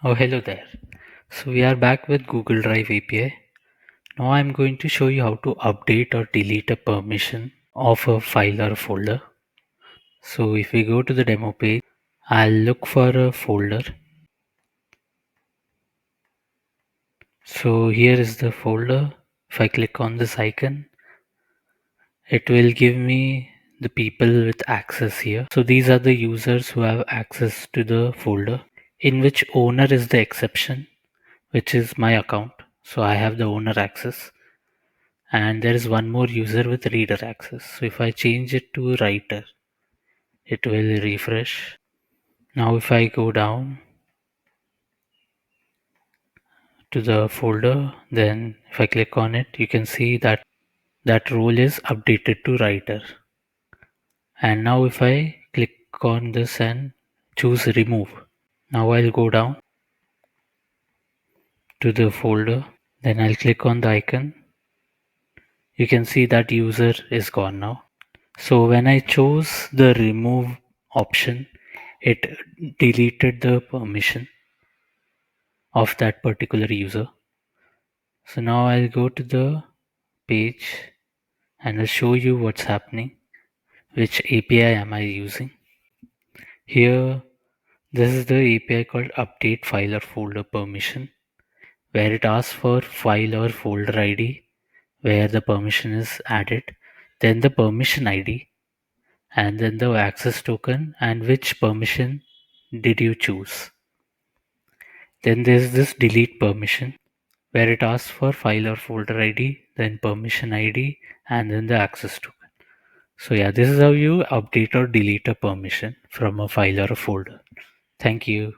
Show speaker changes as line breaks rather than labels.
Oh, hello there. So we are back with Google Drive API. Now I'm going to show you how to update or delete a permission of a file or a folder. So if we go to the demo page, I'll look for a folder. So here is the folder. If I click on this icon, it will give me the people with access here. So these are the users who have access to the folder, in which owner is the exception, which is my account. So I have the owner access. And there is one more user with reader access. So if I change it to writer, it will refresh. Now if I go down to the folder, then if I click on it, you can see that that role is updated to writer. And now if I click on this and choose remove, now I'll go down to the folder, then I'll click on the icon. You can see that user is gone now. So when I chose the remove option, it deleted the permission of that particular user. So now I'll go to the page and I'll show you what's happening, which API am I using. Here, this is the API called update file or folder permission, where it asks for file or folder ID, where the permission is added, then the permission ID, and then the access token and which permission did you choose. Then there's this delete permission where it asks for file or folder ID, then permission ID, and then the access token. So yeah, this is how you update or delete a permission from a file or a folder. Thank you.